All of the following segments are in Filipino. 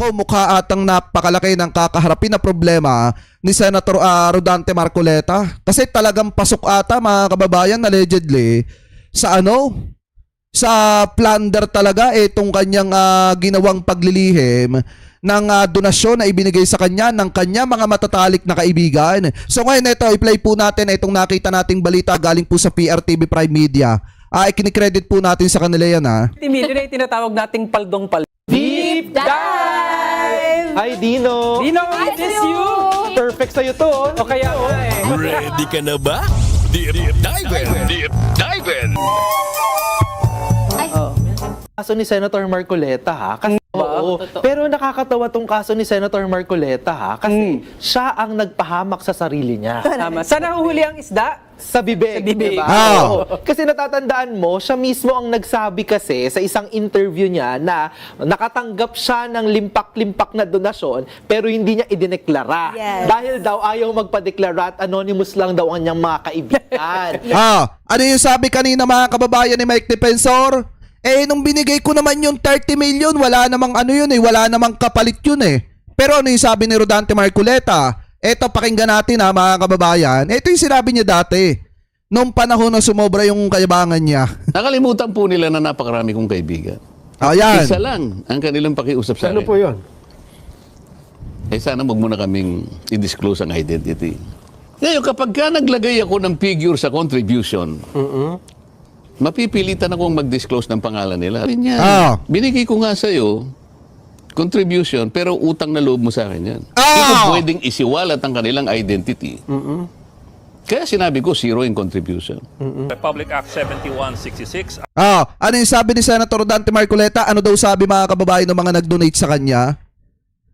Nako, mukha atang napakalaki ng kakaharapin na problema ni Senator Rodante Marcoleta. Kasi talagang pasok ata mga kababayan allegedly sa sa plunder talaga itong kanyang ginawang paglilihim ng donasyon na ibinigay sa kanya ng kanya mga matatalik na kaibigan. So ngayon ito, i-play po natin itong nakita nating balita galing po sa PRTV Prime Media. Ikinikredit po natin sa kanila yan Million ay tinatawag nating paldong-pal. Deep Dive! Hi, Dino! Dino, I miss you! Perfect sa'yo to. O kaya Ready ka na ba? Deep Dive! Deep Dive! Kaso ni Senator Marcoleta ha. Kasi, oo, pero nakakatawa tong kaso ni Senator Marcoleta ha. Kasi siya ang nagpahamak sa sarili niya. Tama. Saan nahuhuli ang isda? Sa bibig. Sa bibig. Diba? Ah. Oo. Kasi natatandaan mo, siya mismo ang nagsabi kasi sa isang interview niya na nakatanggap siya ng limpak-limpak na donasyon pero hindi niya idineklara. Yes. Dahil daw ayaw magpadeklara at anonymous lang daw ang niyang mga kaibigan. Ano yung sabi kanina mga kababayan ni Mike Defensor? Nung binigay ko naman yung 30 million, wala namang wala namang kapalit yun Pero ano yung sabi ni Rodante Marcoleta? Eto, pakinggan natin mga kababayan. Ito yung sinabi niya dati. Nung panahon na sumobra yung kayabangan niya. Nakalimutan po nila na napakarami kong kaibigan. Ayan. Isa lang ang kanilang pakiusap sa akin. Ano po yun? Sana wag mo na kaming i-disclose ang identity. Ngayon, kapag ka naglagay ako ng figure sa contribution, mapipilitan akong mag-disclose ng pangalan nila. Sabi niya, binigay ko nga sa'yo, contribution, pero utang na loob mo sa akin yan. Hindi ko pwedeng isiwalat ang kanilang identity. Kaya sinabi ko, zero in contribution. Republic Act 7166. Ano yung sabi ni Senator Rodante Marcoleta? Ano daw sabi mga kababayan ng mga nag-donate sa kanya?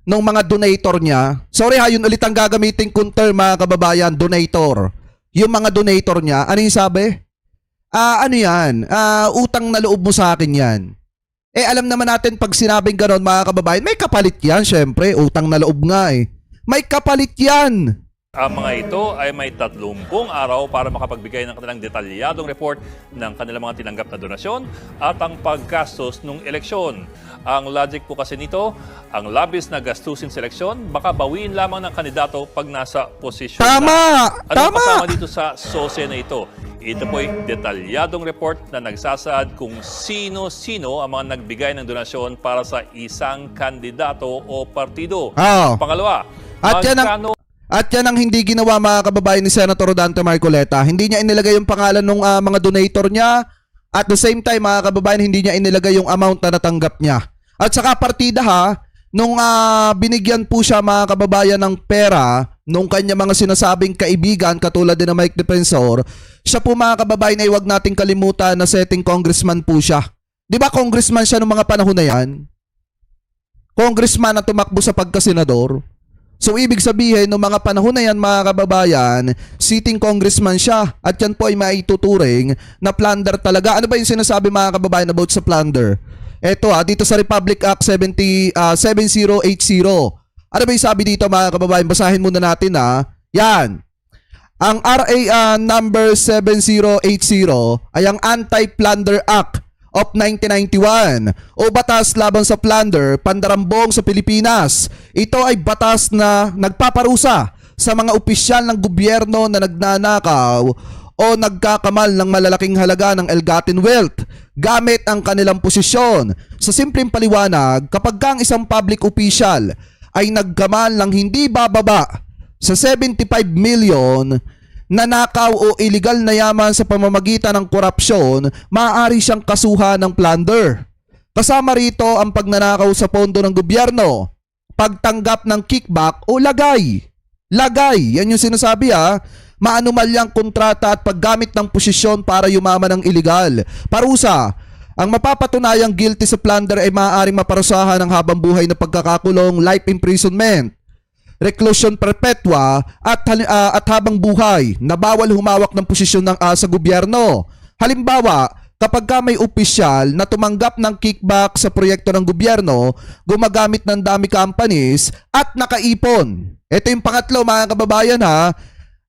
Nung mga donator niya? Sorry yun ulit ang gagamitin kong term mga kababayan, donator. Yung mga donator niya, ano yung sabi? Ano yan? Utang na loob mo sa akin yan. Alam naman natin pag sinabing ganon mga kababayan, may kapalit yan syempre. Utang na loob nga May kapalit yan. Ang mga ito ay may 30 araw para makapagbigay ng kanilang detalyadong report ng kanilang mga tinanggap na donasyon at ang paggastos ng eleksyon. Ang logic po kasi nito, ang labis na gastusin sa eleksyon, baka bawiin lamang ng kandidato pag nasa posisyon Tama! na. Ano kasama dito sa SOSE na ito? Ito po ay detalyadong report na nagsasaad kung sino-sino ang mga nagbigay ng donasyon para sa isang kandidato o partido. Pangalawa, At yan ang hindi ginawa mga kababayan ni Senator Rodante Marcoleta. Hindi niya inilagay yung pangalan ng mga donator niya. At the same time mga kababayan, hindi niya inilagay yung amount na natanggap niya. At saka partida nung binigyan po siya mga kababayan ng pera nung kanya mga sinasabing kaibigan katulad din ng Mike Defensor, siya po mga kababayan ay wag nating kalimutan na setting congressman po siya. Di ba congressman siya nung mga panahon na yan? Congressman na tumakbo sa pagkasenador. So ibig sabihin nung mga panahon na yan mga kababayan, sitting congressman siya at yan po ay maituturing na plunder talaga. Ano ba yung sinasabi mga kababayan about sa plunder? Eto dito sa Republic Act 7080. Ano ba yung sabi dito mga kababayan? Basahin muna natin Yan. Ang RA number 7080 ay ang Anti-Plunder Act of 1991 o batas laban sa plunder, pandarambong sa Pilipinas. Ito ay batas na nagpaparusa sa mga opisyal ng gobyerno na nagnanakaw o nagkakamal ng malalaking halaga ng ill-gotten wealth gamit ang kanilang posisyon. Sa simpleng paliwanag, kapag ang isang public official ay nagkamal ng hindi bababa sa 75 million nanakaw o illegal na yaman sa pamamagitan ng korupsyon, maaari siyang kasuhan ng plunder. Kasama rito ang pagnanakaw sa pondo ng gobyerno, pagtanggap ng kickback o lagay. Lagay, yan yung sinasabi maanumalyang kontrata at paggamit ng posisyon para yumaman ng illegal. Parusa, ang mapapatunayang guilty sa plunder ay maaaring maparusahan ng habang buhay na pagkakakulong, life imprisonment, reclusion perpetua at habang buhay na bawal humawak ng posisyon ng sa gobyerno. Halimbawa, kapag may opisyal na tumanggap ng kickback sa proyekto ng gobyerno, gumagamit ng dummy companies at nakaipon. Ito yung pangatlo mga kababayan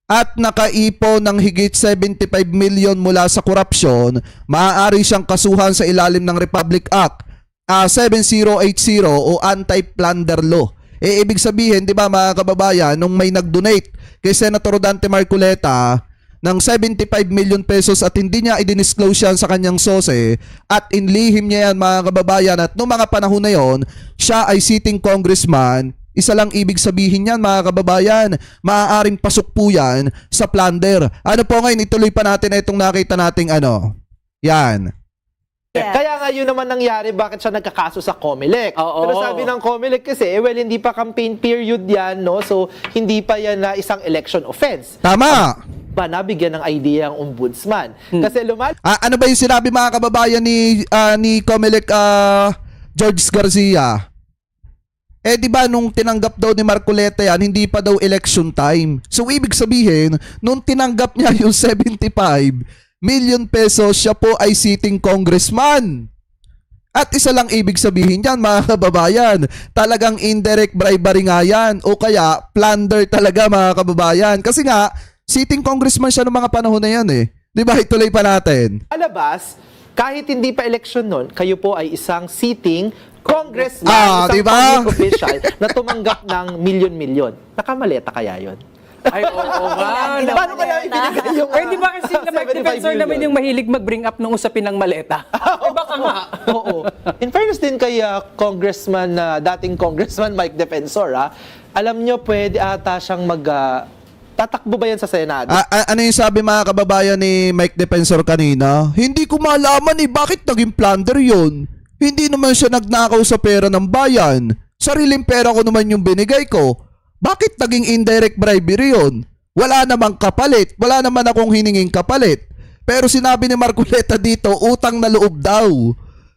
at nakaipon ng higit 75 million mula sa korupsyon, maaari siyang kasuhan sa ilalim ng Republic Act 7080 o anti-plunder law. Ibig sabihin, 'di ba mga kababayan, nung may nag-donate kay Senator Dante Marcoleta ng 75 million pesos at hindi niya i-disclose yan sa kanyang sose at inlihim niya yan mga kababayan at noong mga panahon na yon, siya ay sitting congressman, isa lang ibig sabihin yan mga kababayan, maaaring pasok po yan sa plunder. Ano po ngayon, ituloy pa natin itong nakita nating yan. Kaya nga yun naman nangyari, bakit siya nagkakaso sa COMELEC. Oo. Pero sabi ng COMELEC kasi, hindi pa campaign period yan, no? So, hindi pa yan na isang election offense. Tama! Pa nabigyan ng idea ang ombudsman. Kasi Ano ba yung sinabi mga kababayan ni Comelec George Garcia? Di ba nung tinanggap daw ni Marcoleta yan, hindi pa daw election time. So ibig sabihin, nung tinanggap niya yung 75 million pesos, siya po ay sitting congressman. At isa lang ibig sabihin yan mga kababayan, talagang indirect bribery nga yan o kaya plunder talaga mga kababayan. Kasi nga, sitting congressman siya noong mga panahon na yan eh. Di ba? Ituloy pa natin. alabas, kahit hindi pa election nun, kayo po ay isang sitting congressman, isang diba? public official na tumanggap ng milyon-milyon. Nakamaleta kaya yon? Ay, oo nga. no. Paano kaya ibinigay yung Eh, di ba kasi na 75 defensor naman million? yung mahilig mag-bring up ng usapin ng maleta? Eh, baka nga. Oo. In fairness din kay congressman, dating congressman Mike Defensor, alam nyo, pwede ata siyang tatakbo ba yan sa Senado? Ano yung sabi mga kababayan ni Mike Defensor kanina? Hindi ko malaman bakit naging plunder yun. Hindi naman siya nagnakaw sa pera ng bayan. Sariling pera ko naman yung binigay ko. Bakit naging indirect bribery yun? Wala namang kapalit. Wala naman akong hininging kapalit. Pero sinabi ni Marcoleta dito, utang na loob daw.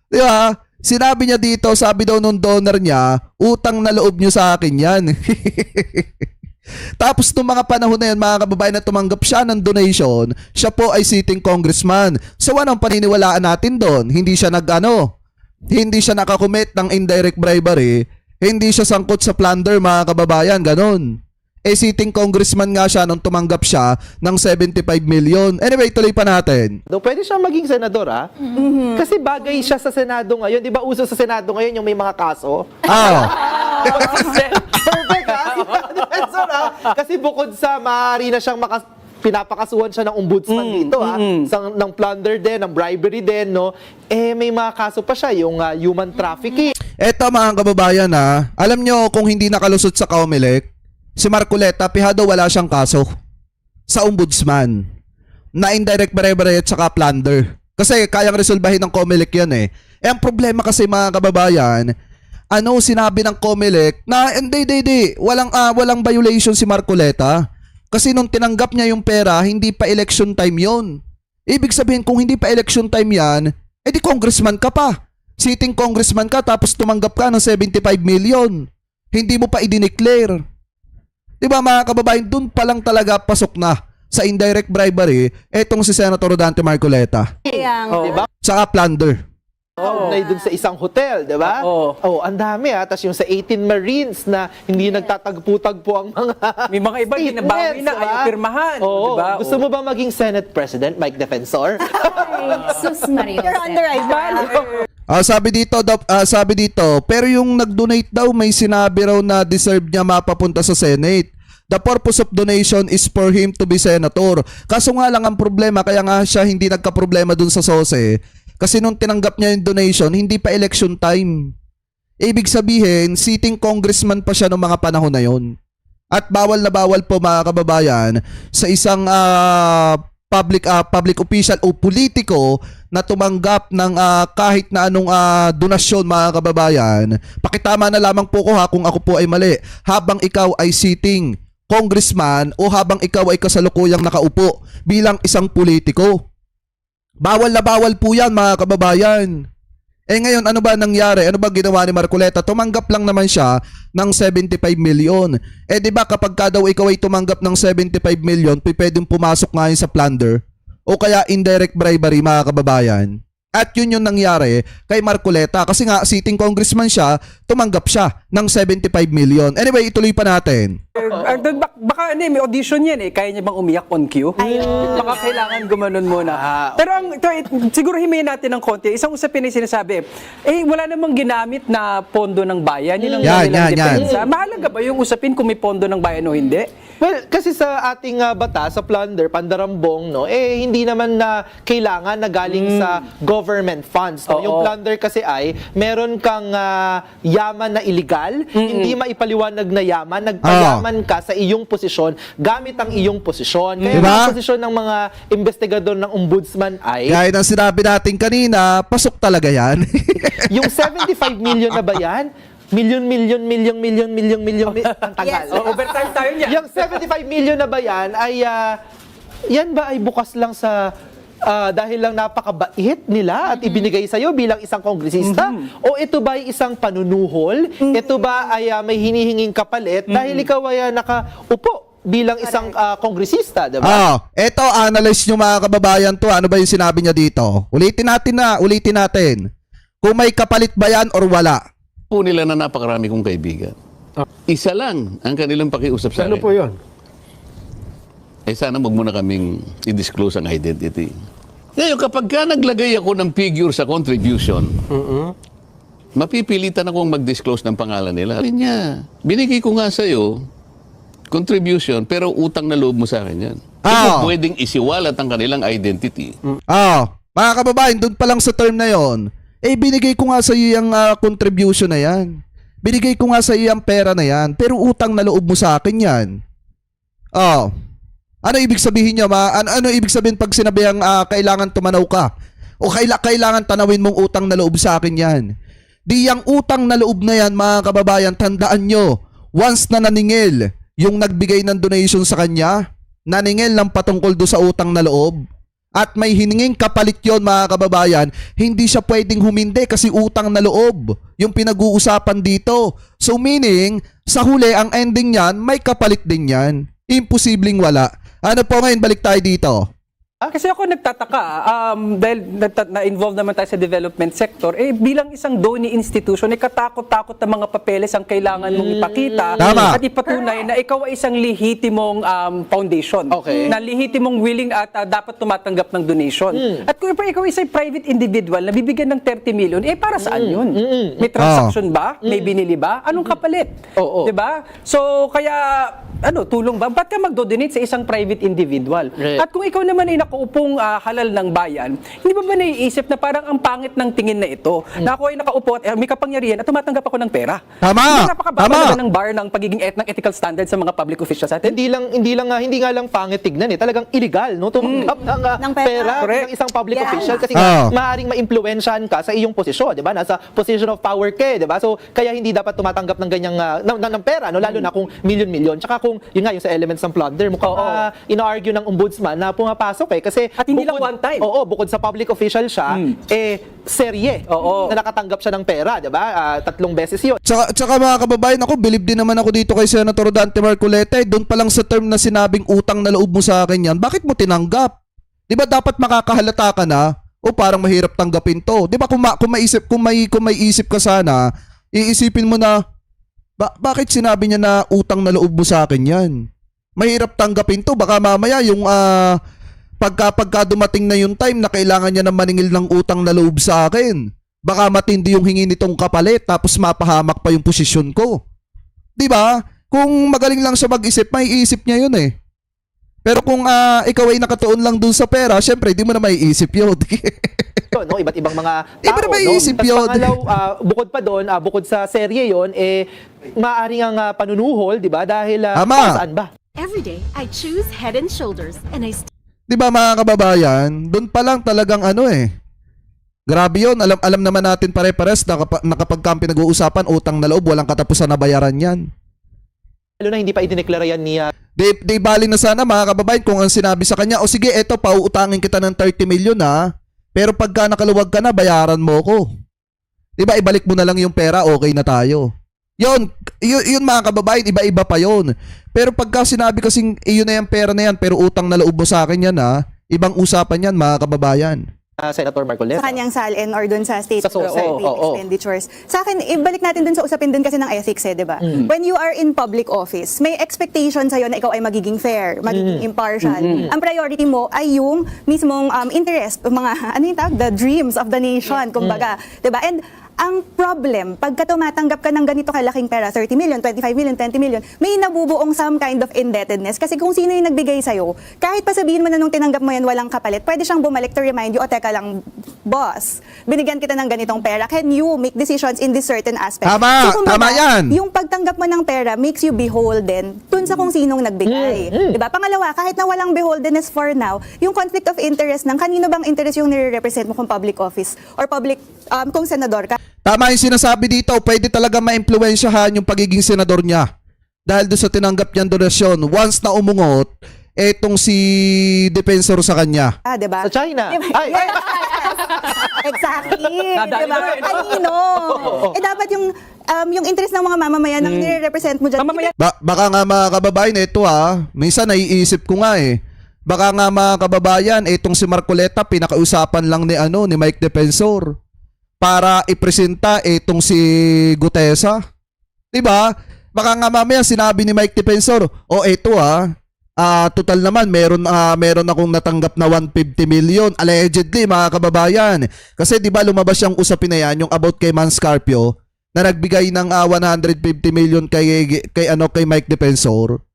Di ba? Sinabi niya dito, sabi daw nung donor niya, utang na loob niyo sa akin yan. Tapos nung mga panahon na yan, mga kababayan, na tumanggap siya ng donation, siya po ay sitting congressman. So anong paniniwalaan natin doon? Hindi siya hindi siya nakakommit ng indirect bribery, hindi siya sangkot sa plunder mga kababayan, ganon. Sitting congressman nga siya nung tumanggap siya ng 75 million. Anyway, tuloy pa natin. Pwede siya maging senador, Kasi bagay siya sa Senado ngayon. Di ba uso sa Senado ngayon yung may mga kaso? Perfect, Defensor, Kasi bukod sa maaari na siyang pinapakasuhan siya ng ombudsman dito, ng plunder din, ng bribery din, no? May mga kaso pa siya, yung human trafficking. Eto mga kababayan alam nyo kung hindi nakalusot sa Comelec, si Marcoleta, pihado wala siyang kaso sa ombudsman na indirect bribery at saka plunder. Kasi kayang resolbahin ng Comelec yan eh. Ang problema kasi mga kababayan, sinabi ng Comelec na hindi, walang violation si Marcoleta. Kasi nung tinanggap niya yung pera, hindi pa election time yon. Ibig sabihin kung hindi pa election time yan, edi congressman ka pa. Sitting congressman ka tapos tumanggap ka ng 75 million. Hindi mo pa i-declare. Diba mga kababayan, dun pa lang talaga pasok na sa indirect bribery etong si Senator Dante Marcoleta. Diba? Saka plunder. Kaugnay dun sa isang hotel, di ba? Ang dami Tapos yung sa 18 Marines na hindi nagtatagpo-tagpo ang mga May mga iba din nabawi na, diba? ayaw pirmahan. Oo. Diba? Gusto mo ba maging Senate President, Mike Defensor? Sus Maria. You're on the right path. Sabi dito, pero yung nag-donate daw may sinabi raw na deserve niya mapapunta sa Senate. The purpose of donation is for him to be senator. Kaso nga lang ang problema, kaya nga siya hindi nagka-problema dun sa SOSE. Kasi nung tinanggap niya yung donation, hindi pa election time. Ibig sabihin, sitting congressman pa siya noong mga panahon na yon. At bawal na bawal po mga kababayan sa isang public official o politiko na tumanggap ng kahit na anong donasyon mga kababayan. Pakitama na lamang po ko kung ako po ay mali. Habang ikaw ay sitting congressman o habang ikaw ay kasalukuyang nakaupo bilang isang politiko. Bawal na bawal po yan mga kababayan. Ngayon ano ba nangyari? Ano ba ginawa ni Marcoleta? Tumanggap lang naman siya ng 75 million. Di ba kapag ka daw ikaw ay tumanggap ng 75 million, pwedeng pumasok nga yun sa plunder o kaya indirect bribery mga kababayan. At yun yung nangyari kay Marcoleta. Kasi nga, sitting congressman siya, tumanggap siya ng 75 million. Anyway, ituloy pa natin. Baka may audition yan eh. Kaya niya bang umiyak on cue? Baka kailangan gumanon muna. Pero siguro himayin natin ng konti. Isang usapin na sinasabi, wala namang ginamit na pondo ng bayan. Yun ang nilang depensa. Mahalaga ba yung usapin kung may pondo ng bayan o hindi? Well, kasi sa ating batas, sa plunder, pandarambong, no, hindi naman na kailangan na galing sa government funds. No? Yung plunder kasi ay, meron kang yaman na illegal, hindi maipaliwanag na yaman, nagpayaman ka sa iyong posisyon gamit ang iyong posisyon. Kaya Diba? ang posisyon ng mga investigador ng ombudsman ay, Gaya ng sinabi natin kanina, pasok talaga yan. yung 75 million na ba yan? Million, ang tagal. Yes. Overtime tayo niya. Yung 75 million na ba yan ay, yan ba ay bukas lang sa, dahil lang napakabait nila at ibinigay sa'yo bilang isang kongresista? O ito ba ay isang panunuhol? Ito ba ay may hinihinging kapalit dahil ikaw ay nakaupo bilang isang kongresista, diba? Eto, analyze nyo mga kababayan to. Ano ba yung sinabi niya dito? Ulitin natin. Kung may kapalit ba yan or wala? Po nila na napakarami kong kaibigan. Isa lang ang kanilang pakiusap sa akin. Ano po yun? Sana wag mo na kaming i-disclose ang identity. Ngayon, kapag ka naglagay ako ng figure sa contribution, mapipilitan akong mag-disclose ng pangalan nila. Sabi niya, binigay ko nga sa'yo, contribution, pero utang na loob mo sa akin yan. Hindi pwedeng isiwalat ang kanilang identity. Mga kababayan, doon pa lang sa term na yon, binigay ko nga sa iyo yung contribution na yan. Binigay ko nga sa iyo yung pera na yan, pero utang na loob mo sa akin yan. Ano ibig sabihin niya? Ano ibig sabihin pag sinabihang kailangan tumanaw ka? O kailangan tanawin mong utang na loob sa akin yan? Di yung utang na loob na yan, mga kababayan, tandaan nyo, once na naningil yung nagbigay ng donation sa kanya, naningil ng patungkol do sa utang na loob, at may hininging kapalit yon, mga kababayan, hindi siya pwedeng humindi kasi utang na loob yung pinag-uusapan dito. So meaning, sa huli, ang ending niyan, may kapalit din yan. Imposibleng wala. Ano po ngayon, balik tayo dito. Kasi ako nagtataka, dahil na-involve naman tayo sa development sector, bilang isang donor institution, katakot-takot na mga papeles ang kailangan mong ipakita Tama. at ipatunay na ikaw ay isang lehitimong foundation. Okay. Na lehitimong willing at dapat tumatanggap ng donation. At kung ikaw ay isang private individual na bibigyan ng 30 million, para saan yun? May transaction ba? May binili ba? Anong kapalit? Oo. Diba? So, kaya, tulong ba? Ba't ka magdo-donate sa isang private individual? Right. At kung ikaw naman ay nakaupong halal ng bayan, hindi ba naiisip na parang ang pangit ng tingin na ito, na ako ay nakaupo at may kapangyarihan at tumatanggap ako ng pera? Tama. Hindi napakababa ng bar ng pagiging ng ethical standard sa mga public officials natin? Hindi nga lang pangit tignan talagang illegal, no? Tumanggap ng pera Correct. ng isang public Yeah. official kasi maaaring maimpluwensyahan ka sa iyong posisyon, 'di ba? Nasa position of power ka, 'di ba? So kaya hindi dapat tumatanggap ng ganyang ng pera, no? Lalo na kung milyon-milyon. Tsaka kung yun nga yung sa elements ng plunder, mukhang ina-argue ng ombudsman na pumapasok kasi at hindi lang one time. Oo, bukod sa public official siya, serye na nakatanggap siya ng pera, 'di ba? 3 beses 'yon. Tsaka mga kababayan, ako bilib din naman ako dito kay Senator Dante Marcoleta. Doon pa lang sa term na sinabing utang na loob mo sa akin yan, bakit mo tinanggap? Di ba dapat makakahalata ka na? O parang mahirap tanggapin to. Di ba kung may isip ka sana, iisipin mo na, bakit sinabi niya na utang na loob mo sa akin yan? Mahirap tanggapin to. Baka mamaya yung pagka dumating na yung time na kailangan niya na maningil ng utang na loob sa akin, baka matindi yung hingi nitong kapalit tapos mapahamak pa yung posisyon ko. Di ba? Kung magaling lang siya mag-isip, may isip niya yun eh. Pero kung ikaw ay nakatuon lang dun sa pera, syempre, di mo na maiisip yun. No, iba't ibang mga tao. Iba na maiisip Tas yun. pangalaw, bukod pa doon, bukod sa serye yon, maaaring ang panunuhol, di ba? Dahil Tama. saan ba? Every day, I choose Head and Shoulders, and I Di ba mga kababayan, doon pa lang talagang grabe yun. Alam naman natin pare-pares na kapag kang pinag-uusapan, utang na loob, walang katapusan na bayaran yan. Lalo na hindi pa idineklara yan ni... Di bali na sana mga kababayan kung ang sinabi sa kanya, o sige, eto, pauutangin kita ng 30 million pero pagka nakaluwag ka na, bayaran mo ko. Di ba, ibalik mo na lang yung pera, okay na tayo. Yun mga kababayan, iba-iba pa yun. Pero pagka sinabi kasing, yun na yung pera na yan, pero utang na loob mo sa akin yan ibang usapan yan mga kababayan. Senator Marcoleta. Sa kanyang SALN or dun sa state Sa SOSE. state Oo. expenditures. Sa akin, ibalik natin dun sa usapin dun kasi ng ethics di ba? When you are in public office, may expectation sa'yo na ikaw ay magiging fair, magiging impartial. Ang priority mo ay yung mismong interest, mga, ano yung tawag? The dreams of the nation, kumbaga. Di ba? And ang problem, pagka tumatanggap ka ng ganito kalaking pera, 30 million, 25 million, 20 million, may nabubuong some kind of indebtedness. Kasi kung sino yung nagbigay sa'yo, kahit pa sabihin mo na nung tinanggap mo yan walang kapalit, pwede siyang bumalik to remind you, o teka lang, boss, binigyan kita ng ganitong pera, can you make decisions in this certain aspect? Tama, kumbaga, tama yan. Yung pagtanggap mo ng pera makes you beholden dun sa kung sinong nagbigay. Diba? Pangalawa, kahit na walang beholdenness for now, yung conflict of interest ng kanino bang interest yung nire-represent mo kung public office or public, kung senador ka. Tama yung sinasabi dito, pwede talaga ma-impluwensyahan yung pagiging senador niya. Dahil doon sa tinanggap niyang donasyon, once na umungot, etong si defensor sa kanya. Diba? Sa China. Diba? Ay, Exactly. Nadali Diba? ba yun? Kanino? Dapat yung interest ng mga mamamayan ang nire-represent mo dyan. Mamamayan. Baka nga mga kababayan, ito minsan naiisip ko nga baka nga mga kababayan, itong si Marcoleta, pinakausapan lang ni Mike Defensor para ipresenta itong si Gutesa. Diba? Baka nga mamaya sinabi ni Mike Defensor, ito total naman meron akong natanggap na 150 million allegedly mga kababayan. Kasi 'di ba lumabas yung usapin na yan, yung about kay Man Scarpio na nagbigay ng 150 million kay Mike Defensor.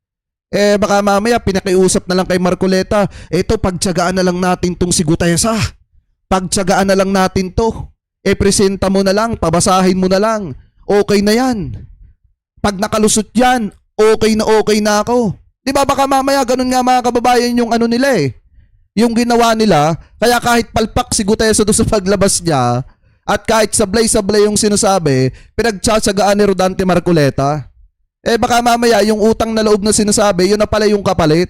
Baka mamaya pinakiusap na lang kay Marcoleta, ito pagtiyagaan na lang natin tong si Gutesa. Pagtiyagaan na lang natin to. Presenta mo na lang, pabasahin mo na lang. Okay na yan. Pag nakalusot yan, okay na ako. Di ba baka mamaya ganun nga mga kababayan yung nila yung ginawa nila, kaya kahit palpak si Gutesa doon sa paglabas niya, at kahit sablay-sablay yung sinasabi, pinagtsatsagaan ni Rodante Marcoleta. Baka mamaya yung utang na loob na sinasabi, yun na pala yung kapalit.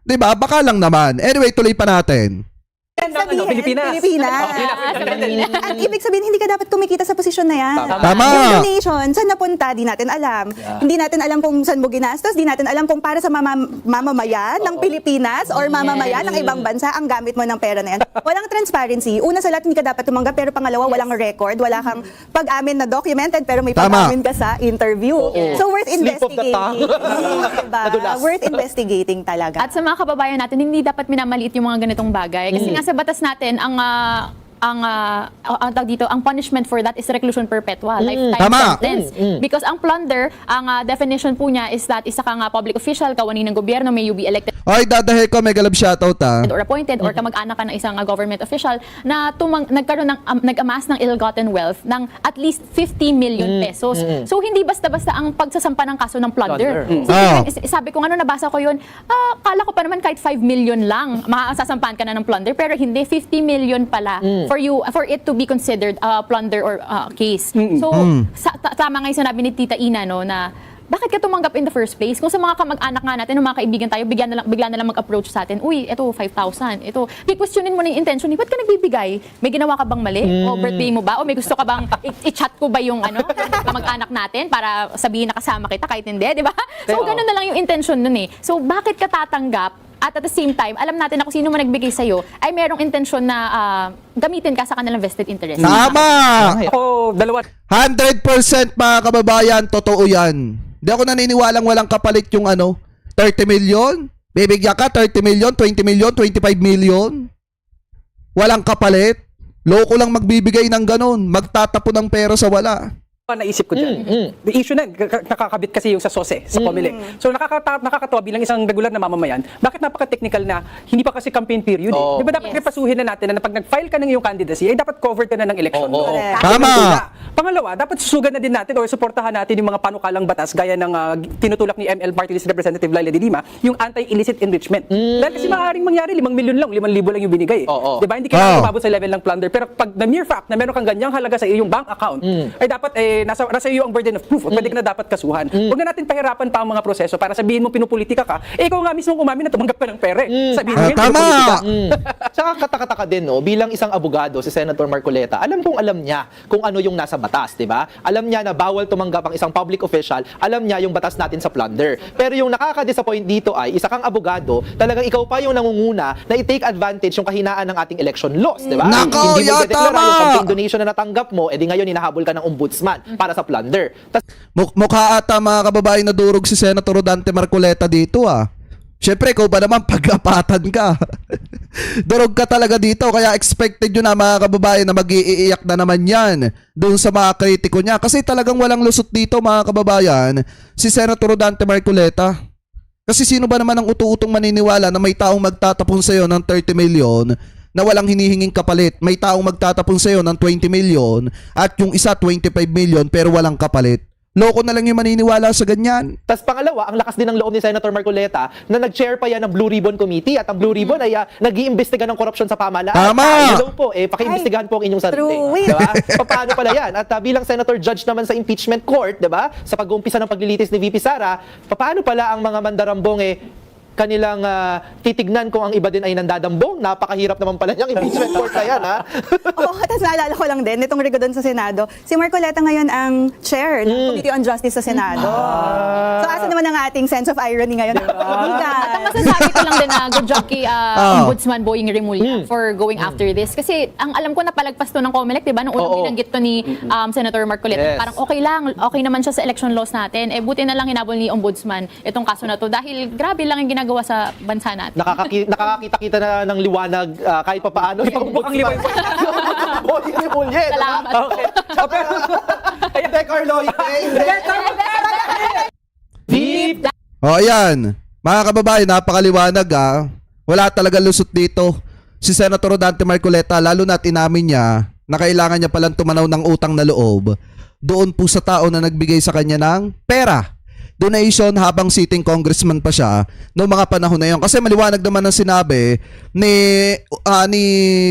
Di ba? Baka lang naman. Anyway, tuloy pa natin. Pilipinas. At ibig sabihin, hindi ka dapat kumikita sa posisyon na yan. Tama. Yung donation, saan napunta, di natin alam. Hindi natin alam kung saan mo ginastos, di natin alam kung para sa mamamayan ng Pilipinas or mamamayan ng ibang bansa ang gamit mo ng pera na yan. Walang transparency. Una sa lahat, hindi ka dapat tumanggap, pero pangalawa, walang record, wala kang pag-amin na documented, pero may Tama. pag-amin ka sa interview. So worth Slip of the investigating. tongue. Diba? Nadulas. Worth investigating talaga. At sa mga kababayan natin, hindi dapat minamaliit yung mga ganitong bagay. Kasi nga sa batas natin, ang tawag dito, ang punishment for that is reclusion perpetua, lifetime Tama. sentence. Because ang plunder, ang definition po niya is that isa kang public official, kawani ng gobyerno, may you be elected Ay, dadahe ko, mega love shoutout or appointed or kamag-anak ka ng isang government official na nagkaroon ng nag-amass ng ill-gotten wealth ng at least 50 million pesos. So hindi basta-basta ang pagsasampa ng kaso ng plunder. Sabi ko nabasa ko yun, kala ko pa naman kahit 5 million lang masasampahan ka na ng plunder, pero hindi, 50 million pala for it to be considered a plunder or case. So tama nga yung sinabi ni Tita Ina na bakit ka tumanggap in the first place? Kung sa mga kamag-anak nga natin, ng mga kaibigan tayo, bigla na lang mag-approach sa atin, uy, ito, 5,000. Ito, i-questionin mo na yung intention, ba't ka nagbibigay? May ginawa ka bang mali? O birthday mo ba? O may gusto ka bang i-chat ko ba yung kamag-anak natin para sabihin na kasama kita kahit hindi, di ba? So, ganun na lang yung intention nun So, bakit ka tatanggap? At the same time, alam natin na kung sino man nagbigay sa'yo, ay merong intensyon na gamitin ka sa kanilang vested interest. Tama! Ako, dalawa. 100% mga kababayan, totoo yan. Hindi ako naniniwalang walang kapalit yung 30 million. Bibigyan ka 30 million, 20 million, 25 million. Walang kapalit. Loko lang magbibigay ng ganun. Magtatapo ng pera sa wala. Naisip ko dyan. The issue na, nakakabit kasi yung sa SOSE, sa COMELEC. So nakakatawa bilang isang regular na mamamayan, bakit napaka-technical na hindi pa kasi campaign period Di ba dapat repasuhin na natin na pag nag-file ka ng iyong candidacy, ay dapat covered ka na ng election. Tama. Pangalawa, dapat susugan na din natin o suportahan natin yung mga panukalang batas gaya ng tinutulak ni ML Party List Representative Laila de Lima, yung anti-illicit enrichment. Dahil kasi maaaring mangyari, 5 million lang, 5,000 lang yung binigay. Di ba? Hindi kailangan umabot sa level ng plunder. Pero pag the mere fact na meron kang ganyang halaga sa iyong bank account, ay dapat nasa iyo ang burden of proof. Pwede ka na dapat kasuhan. Huwag na natin pahirapan pa ang mga proseso para sabihin mo pinupolitika ka. Ikaw nga mismo umamin na tumanggap ka ng pera. Sabihin mo Tama. pinupolitika. Tsaka katakataka din, no, bilang isang abogado, si Senator Marcoleta, alam niya kung ano yung nasa batas, di ba? Alam niya na bawal tumanggap ang isang public official, alam niya yung batas natin sa plunder. Pero yung nakaka-disappoint dito ay, isa kang abogado, talagang ikaw pa yung nangunguna na i-take advantage yung kahinaan ng ating election laws, di ba? Nako, Hindi mo yeah, i-deklara tama. yung campaign donation na natanggap mo, edi ngayon hinahabol ka ng ombudsman para sa plunder. Mukha ata mga kababayan na durog si Senator Rodante Marcoleta dito Siyempre, ikaw ba naman pag-apatan ka? Durog ka talaga dito, kaya expected yun na mga kababayan na mag-iiyak na naman yan doon sa mga kritiko niya. Kasi talagang walang lusot dito mga kababayan, si Senator Rodante Marcoleta. Kasi sino ba naman ang utu-utong maniniwala na may taong magtatapon sa'yo ng 30 million na walang hinihinging kapalit? May taong magtatapon sa'yo ng 20 million at yung isa 25 million pero walang kapalit. Loko na lang yung maniniwala sa ganyan. Tapos pangalawa, ang lakas din ng loob ni Senator Marcoleta na nag-chair pa yan ng Blue Ribbon Committee at ang Blue Ribbon ay nag-iimbestiga ng korupsyon sa pamahalaan. Tama! Hello po, pakiimbestigahan po ang inyong sarili. True. Wait. Diba? Paano pala yan? At bilang Senator Judge naman sa impeachment court, diba? Sa pag-uumpisa ng paglilitis ni VP Sara, paano pala ang mga mandarambong kanilang titignan kung ang iba din ay nandadambong? Napakahirap naman pala niyang impeachment court na yan, ha? Oo, tapos naalala ko lang din, itong Rigodon sa Senado, si Marcoleta ngayon ang chair ng Committee on Justice sa Senado. So, asa naman ang ating sense of irony ngayon? At ang masasabi ko lang din na good job kay Ombudsman Boying Remulla for going after this. Kasi ang alam ko na palagpas to ng COMELEC, diba? Nung unang binanggit to ni Senator Marcoleta, Yes. parang okay naman siya sa election laws natin. Buti na lang hinabol ni Ombudsman itong kaso na to dahil grabe lang yung ginagawa sa bansa natin. Nakakakita-kita na ng liwanag kahit pa paano. Mukhang liwanag. Boying Remulla. Salamat. Okay. Hindi, Carlo. Hindi. Deep Ayan. Mga kababayan, napakaliwanag Wala talaga lusot dito. Si Senator Rodante Marcoleta, lalo na't inamin niya na kailangan niya palang tumanaw ng utang na loob doon po sa tao na nagbigay sa kanya ng pera. Donation habang sitting congressman pa siya noong mga panahon na yun. Kasi maliwanag naman ang sinabi ni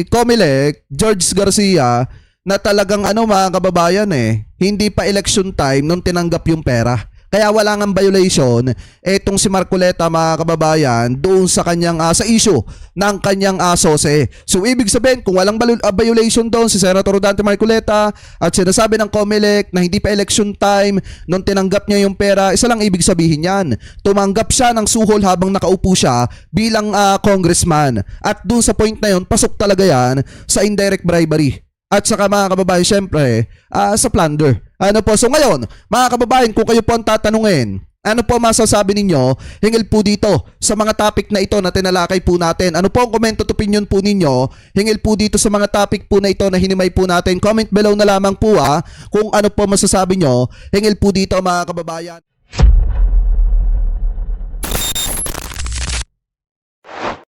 Comelec, George Garcia, na talagang mga kababayan hindi pa election time nung tinanggap yung pera. Kaya wala ngang violation etong si Marcoleta mga kababayan doon sa kanyang sa issue ng kanyang sose. So ibig sabihin kung walang violation doon si Senator Rodante Marcoleta at sinasabi ng COMELEC na hindi pa election time nung tinanggap niya yung pera, isa lang ibig sabihin yan. Tumanggap siya ng suhol habang nakaupo siya bilang congressman. At doon sa point na yun, pasok talaga yan sa indirect bribery. At saka mga kababayan, syempre, sa plunder. So ngayon, mga kababayan, kung kayo po ang tatanungin, ano po masasabi ninyo hingil po dito sa mga topic na ito na tinalakay po natin? Ano po ang comment at opinion po ninyo hingil po dito sa mga topic po na ito na hinimay po natin? Comment below na lamang po kung ano po masasabi nyo hingil po dito mga kababayan.